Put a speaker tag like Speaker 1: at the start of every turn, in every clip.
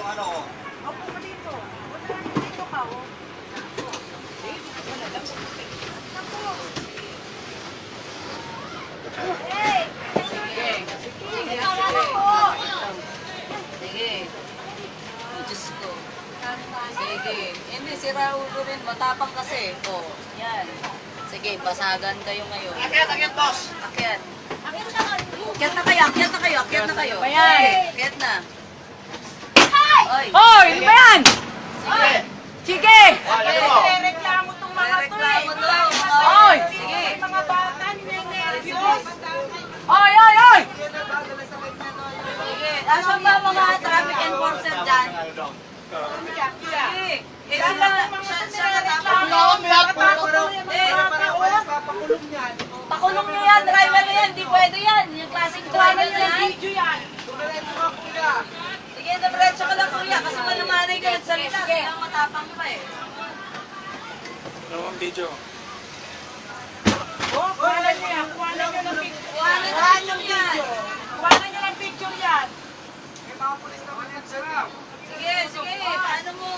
Speaker 1: yung ano.
Speaker 2: Opo ka dito. Wala dito ka, oh. Wala lang. Hey!
Speaker 3: Sige. Sige. Sige. Diyos ko. Sige. Hindi, si Raulo rin. Matapang kasi. O, yan. Sige, basagan kayo ngayon.
Speaker 1: Akyat, boss!
Speaker 3: Akyat. Akyat na kayo, akyat na kayo, akyat na kayo.
Speaker 2: Ayan.
Speaker 3: Akyat na. Oy!
Speaker 2: Hoy! Ano ba yan?
Speaker 1: Sige!
Speaker 2: Sige!
Speaker 4: Reklamo tong mga to eh.
Speaker 3: Reklamo to.
Speaker 2: Oy!
Speaker 3: Sige.
Speaker 4: Mga bata, ninenervyos.
Speaker 2: Oy! Oy! Oy!
Speaker 3: Sige. Asan ba mga traffic enforcer dyan? Sige. Eh, sila, siya natatakot. Pakulong niyo yan, driver na yan. Hindi pwede yan. Yung klaseng driver na yan. Sige, diretso ka lang kuya. Kasi malumanay ka nagsalita. Sige, ang matapang pa eh.
Speaker 1: Ano ang video?
Speaker 4: Kuhanan niyo yan. Kuhanan niyo ng picture.
Speaker 3: Kuhanan nyo yan.
Speaker 4: Kuhanan niyo ng picture yan.
Speaker 3: Sige, sige. Paano mo?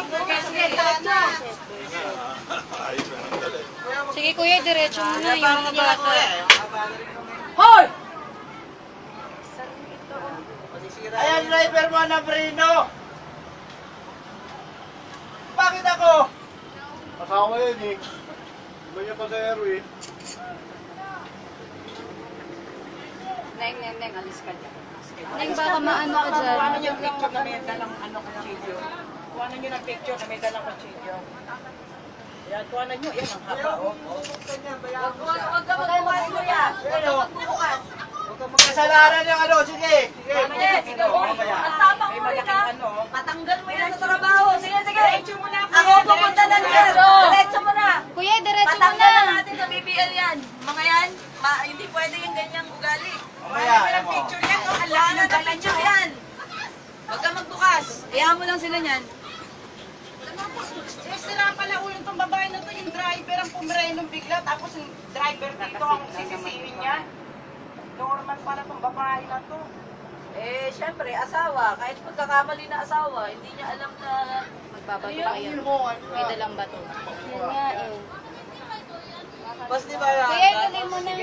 Speaker 3: Sige, sige.
Speaker 5: Sige kuya, diretso mo na yung mga bata.
Speaker 2: Hoy!
Speaker 1: Ayan, driver mo na Brino! Bakit ako? Kasama yun eh. Iba niya pa sa airway.
Speaker 5: Neng, alis ka dyan. Neng, baka maano ka dyan.
Speaker 4: Kuhanan niyo ng picture na may dalang kutsilyo. Kuhanan niyo ng picture na may dalang kutsilyo. Yan, kuhanan niyo. Yan ang haba, oh.
Speaker 3: Huwag ka magbukas kuya. Huwag ka magbukas.
Speaker 1: Kasalanan yung ano, sige! Sige!
Speaker 3: Sige, sige. Ang tapang
Speaker 4: May
Speaker 3: mo rin
Speaker 4: malaking
Speaker 3: ha.
Speaker 4: ano.
Speaker 3: Patanggal mo yan sa trabaho. Sige, sige.
Speaker 4: Diretso mo na, kuya.
Speaker 3: Ako pupunta na niyan. Diretso mo na.
Speaker 5: Kuya, diretso mo
Speaker 3: Patanggal
Speaker 5: na.
Speaker 3: na natin sa BBL yan. Mga yan, hindi pwede yung ganyang ugali.
Speaker 1: Mamaya,
Speaker 4: Kuhanan
Speaker 1: alam
Speaker 4: ng
Speaker 1: mo.
Speaker 4: picture yan, oh. Ang
Speaker 3: Wala
Speaker 4: laki
Speaker 3: na
Speaker 4: ng
Speaker 3: na
Speaker 4: dala
Speaker 3: picture
Speaker 4: niyo.
Speaker 3: yan. Huwag ka magbukas. Hayaan mo lang sila niyan.
Speaker 4: Sira pala ulo itong babae na to, yung driver ang pumirenong bigla, tapos yung driver dito ang sisisihin niya. Normal pala itong babae na to.
Speaker 3: Eh, syempre, asawa. Kahit pagkakamali na asawa, hindi niya alam na...
Speaker 5: Magbabato ka yan. May dalang bato. Yun nga eh.
Speaker 1: Bas di ba yan?
Speaker 5: Kuya, tuloy mo na.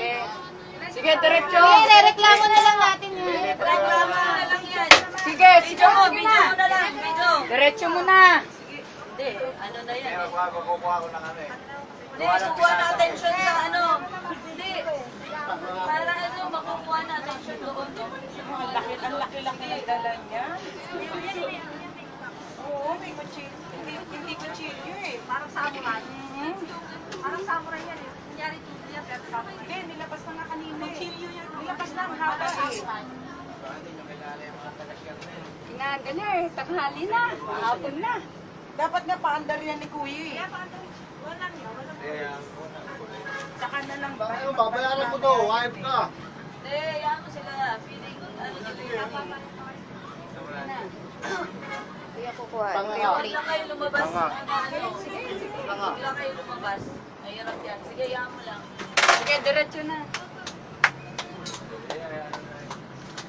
Speaker 2: Sige, diretso!
Speaker 5: Kuya, reklamo na lang natin ha.
Speaker 3: Reklamo na lang yan.
Speaker 2: Sige,
Speaker 3: Video mo, video mo na lang. Video.
Speaker 2: diretso mo na!
Speaker 3: Hindi, ano na yan.
Speaker 1: Kukuha ko ng ano eh.
Speaker 3: Hindi, kukuha na attention sa ano. Hindi. Para ano, makukuha na attention doon.
Speaker 4: Ang laki ng dala niya. Oo, may kutsilyo. Hindi kutsilyo eh.
Speaker 2: Parang samurai.
Speaker 4: Parang samurai yan eh.
Speaker 2: Kunyari, tuloy yan, pero samurai.
Speaker 4: Hindi, nilabas na nga kanina eh. Kutsilyo yan. Nilabas na ang haba eh.
Speaker 2: Ginagan na eh, tanghali na, hapon na.
Speaker 4: Dapat nga paandar yan ni Kuya eh. Saka na lang ba?
Speaker 1: Ano, babayaran mo to, wife ka.
Speaker 3: Hindi, yan mo sila. Feeling, ano sila.
Speaker 5: Kuya, kukuha.
Speaker 1: Tanga
Speaker 5: Kuya,
Speaker 1: nga.
Speaker 3: Huwag lang kayo lumabas.
Speaker 1: Tanga.
Speaker 3: Ano, sige, sige. Huwag lang kayo lumabas. Mahirap yan. Sige, yan mo lang.
Speaker 2: Sige, diretso na.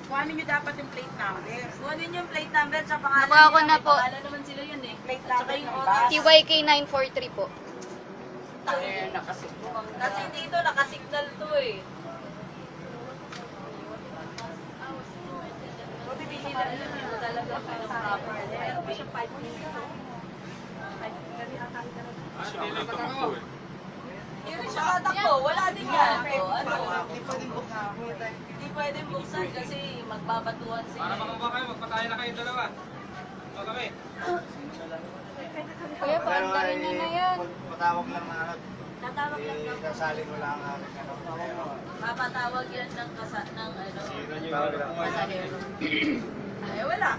Speaker 4: Kuhanin niyo dapat yung plate number.
Speaker 3: Kunin yung plate number sa pangalan
Speaker 5: Nakuha ko
Speaker 3: nila.
Speaker 5: na
Speaker 3: May
Speaker 5: po.
Speaker 3: pangalan naman sila yun eh.
Speaker 4: Plate
Speaker 3: At saka
Speaker 4: number
Speaker 3: yung
Speaker 4: ng
Speaker 3: oras.
Speaker 4: bus.
Speaker 5: TYK 943 po.
Speaker 3: Kasi dito nakasignal to eh. Hindi na alam mo talaga kung ano proper. Meron pa siyang 5 minutes. Hindi rin siya katakbo. Wala din yan. O, ano? Hindi pwedeng buksan kasi magbabatuhan sila.
Speaker 6: Para makaba kayo, magpatayo na kayo dalawa. Huwag kami.
Speaker 5: Kuya, paandarin niyo na yan.
Speaker 1: Patawag lang na ano.
Speaker 3: Tatawag lang ng
Speaker 1: Kasali ko lang ang ano.
Speaker 3: papatawag yan ng ano.
Speaker 1: Sino nyo?
Speaker 3: Ay, wala.